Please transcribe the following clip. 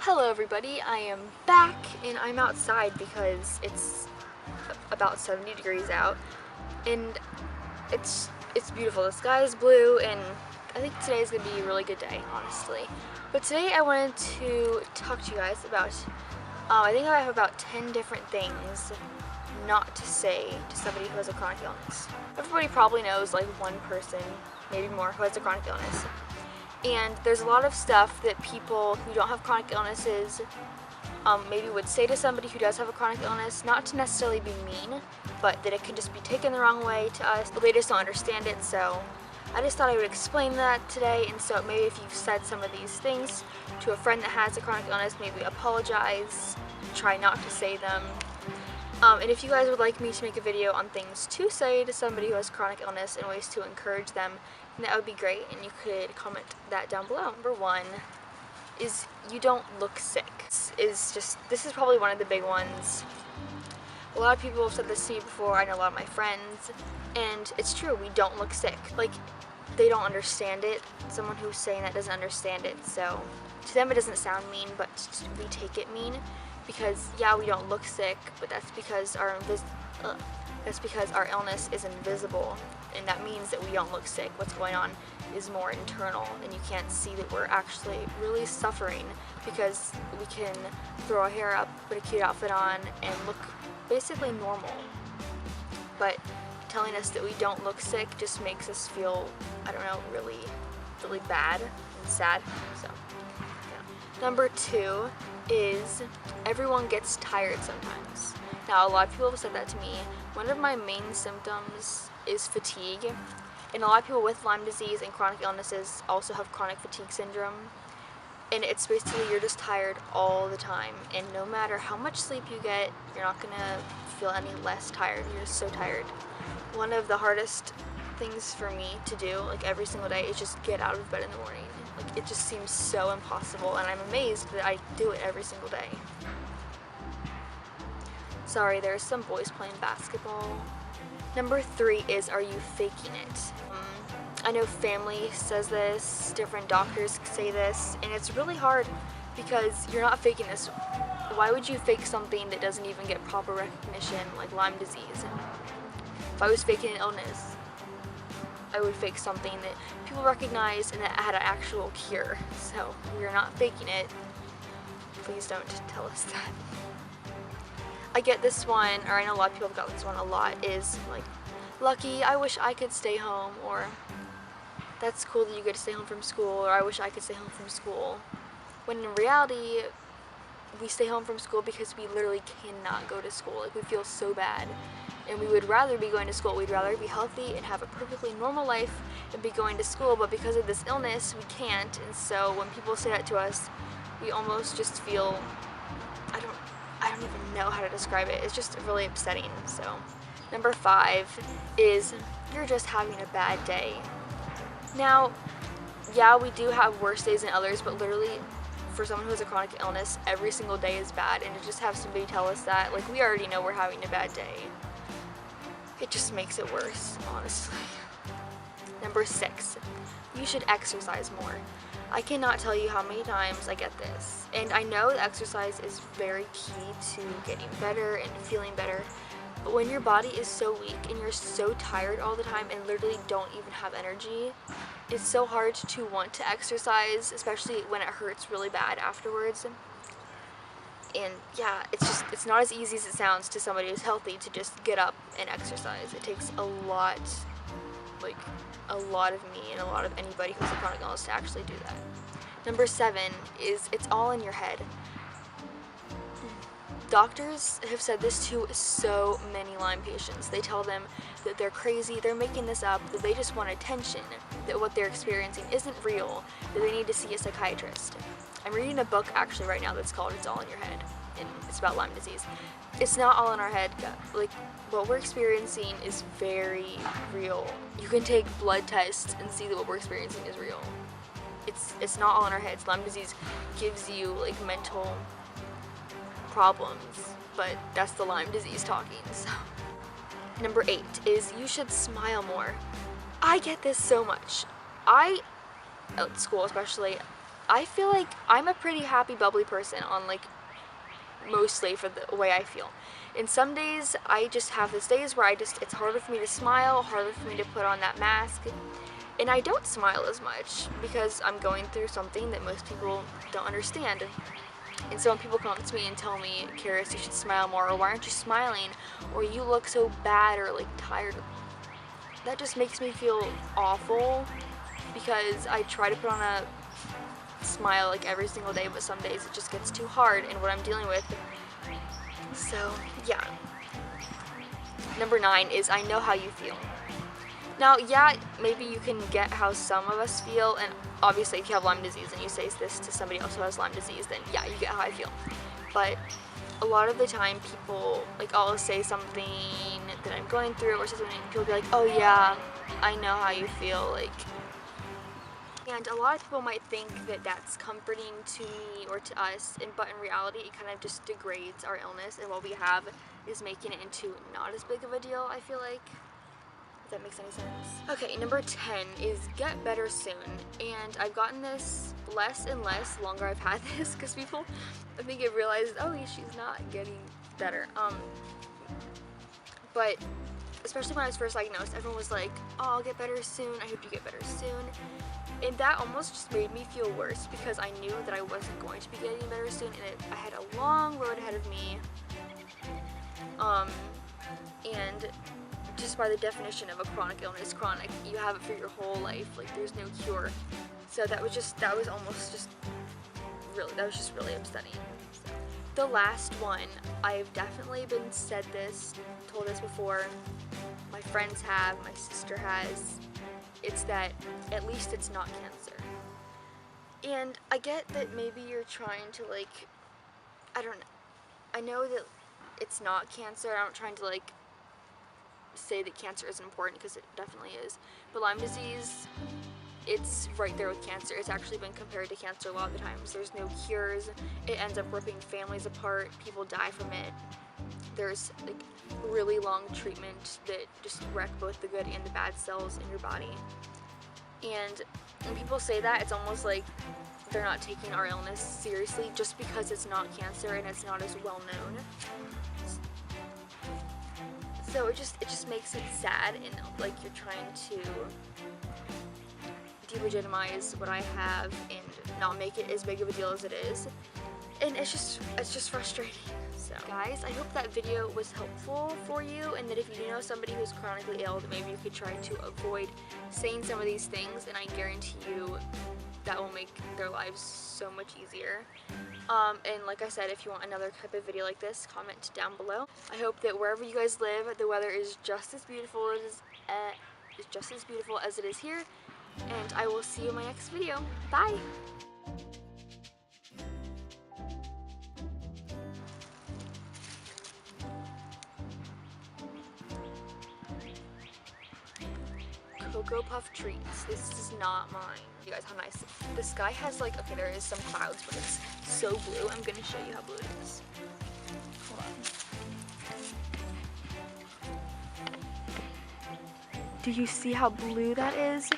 Hello everybody, I am back and I'm outside because it's about 70 degrees out and it's beautiful. The sky is blue and I think today is going to be a really good day, honestly. But today I wanted to talk to you guys about, I think I have about 10 different things not to say to somebody who has a chronic illness. Everybody probably knows like one person, maybe more, who has a chronic illness. And there's a lot of stuff that people who don't have chronic illnesses maybe would say to somebody who does have a chronic illness, not to necessarily be mean, but that it can just be taken the wrong way to us. They just don't understand it, so I just thought I would explain that today. And so maybe if you've said some of these things to a friend that has a chronic illness, maybe apologize, try not to say them. And if you guys would like me to make a video on things to say to somebody who has chronic illness and ways to encourage them, then that would be great, and you could comment that down below. Number one is you don't look sick. This is probably one of the big ones. A lot of people have said this to me before. I know a lot of my friends, and it's true, we don't look sick. Like, they don't understand it. Someone who's saying that doesn't understand it, so to them it doesn't sound mean, but we take it mean. Because yeah, we don't look sick, but that's because our illness is invisible, and that means that we don't look sick. What's going on is more internal, and you can't see that we're actually really suffering because we can throw our hair up, put a cute outfit on, and look basically normal. But telling us that we don't look sick just makes us feel, I don't know, really, really bad and sad. So, yeah. Number two is everyone gets tired sometimes. Now, a lot of people have said that to me. One of my main symptoms is fatigue, and a lot of people with Lyme disease and chronic illnesses also have chronic fatigue syndrome. And it's basically you're just tired all the time, and no matter how much sleep you get, you're not gonna feel any less tired. You're just so tired. One of the hardest things for me to do, like every single day, is just get out of bed in the morning. Like, it just seems so impossible, and I'm amazed that I do it every single day. Sorry, there's some boys playing basketball. Number three is, are you faking it? I know family says this, different doctors say this, and it's really hard because you're not faking this. Why would you fake something that doesn't even get proper recognition, like Lyme disease? If I was faking an illness, I would fake something that people recognize and that had an actual cure. So we're not faking it. Please don't tell us that. I get this one, or I know a lot of people have got this one a lot, is like, lucky, I wish I could stay home, or that's cool that you get to stay home from school, or I wish I could stay home from school. When in reality, we stay home from school because we literally cannot go to school. Like, we feel so bad. And we would rather be going to school. We'd rather be healthy and have a perfectly normal life and be going to school, but because of this illness, we can't. And so when people say that to us, we almost just feel, I don't even know how to describe it. It's just really upsetting. So number five is you're just having a bad day. Now, yeah, we do have worse days than others, but literally for someone who has a chronic illness, every single day is bad, and to just have somebody tell us that, like, we already know we're having a bad day, it just makes it worse, honestly. Number six, you should exercise more. I cannot tell you how many times I get this, and I know that exercise is very key to getting better and feeling better, but when your body is so weak and you're so tired all the time and literally don't even have energy, it's so hard to want to exercise, especially when it hurts really bad afterwards. And yeah, it's not as easy as it sounds to somebody who's healthy to just get up and exercise. It takes a lot of me and a lot of anybody who's a chronic illness to actually do that. Number seven is it's all in your head. Doctors have said this to so many Lyme patients. They tell them that they're crazy, they're making this up, that they just want attention, that what they're experiencing isn't real, that they need to see a psychiatrist. I'm reading a book actually right now that's called It's All in Your Head, and it's about Lyme disease. It's not all in our head. Like, what we're experiencing is very real. You can take blood tests and see that what we're experiencing is real. It's not all in our heads. Lyme disease gives you like mental problems, but that's the Lyme disease talking. So. Number 8 is you should smile more. I get this so much. At school especially, I feel like I'm a pretty happy, bubbly person on like mostly for the way I feel. And some days I just have these days where it's harder for me to smile, harder for me to put on that mask. And I don't smile as much because I'm going through something that most people don't understand. And so when people come up to me and tell me, Karis, you should smile more, or why aren't you smiling, or you look so bad or like tired, that just makes me feel awful because I try to put on a smile like every single day, but some days it just gets too hard in what I'm dealing with. So yeah. Number 9 is I know how you feel. Now, yeah, maybe you can get how some of us feel, and obviously if you have Lyme disease and you say this to somebody else who has Lyme disease, then yeah, you get how I feel. But a lot of the time people, like, I'll say something that I'm going through or something, and people will be like, oh yeah, I know how you feel, like, and a lot of people might think that that's comforting to me or to us, but in reality it kind of just degrades our illness, and what we have is making it into not as big of a deal, I feel like. If that makes any sense. Okay, number 10 is get better soon. And I've gotten this less and less the longer I've had this, because people, I think, have realized, oh, she's not getting better. But especially when I was first diagnosed, everyone was like, oh, I'll get better soon, I hope you get better soon. And that almost just made me feel worse because I knew that I wasn't going to be getting better soon, and I had a long road ahead of me. And just by the definition of a chronic illness, chronic, you have it for your whole life, like there's no cure. So that was just really upsetting. So, the last one, I've definitely been told this before, my friends have, my sister has, it's that at least it's not cancer. And I get that maybe you're trying to like, I don't know, I know that it's not cancer, I'm not trying to like say that cancer isn't important because it definitely is, but Lyme disease, it's right there with cancer. It's actually been compared to cancer a lot of the times. There's no cures, it ends up ripping families apart, people die from it. There's like really long treatment that just wreck both the good and the bad cells in your body. And when people say that, it's almost like they're not taking our illness seriously just because it's not cancer and it's not as well known. So it just makes it sad, and like you're trying to delegitimize what I have and not make it as big of a deal as it is. And it's just frustrating. So guys, I hope that video was helpful for you, and that if you do know somebody who's chronically ill, that maybe you could try to avoid saying some of these things, and I guarantee you that will make their lives so much easier. And like I said, if you want another type of video like this, comment down below. I hope that wherever you guys live, the weather is just as beautiful as it is here, and I will see you in my next video. Bye! Cocoa Puff treats. This is not mine. You guys, how nice. The sky has like, okay, there is some clouds, but it's so blue. I'm gonna show you how blue it is. Hold on. Do you see how blue that is?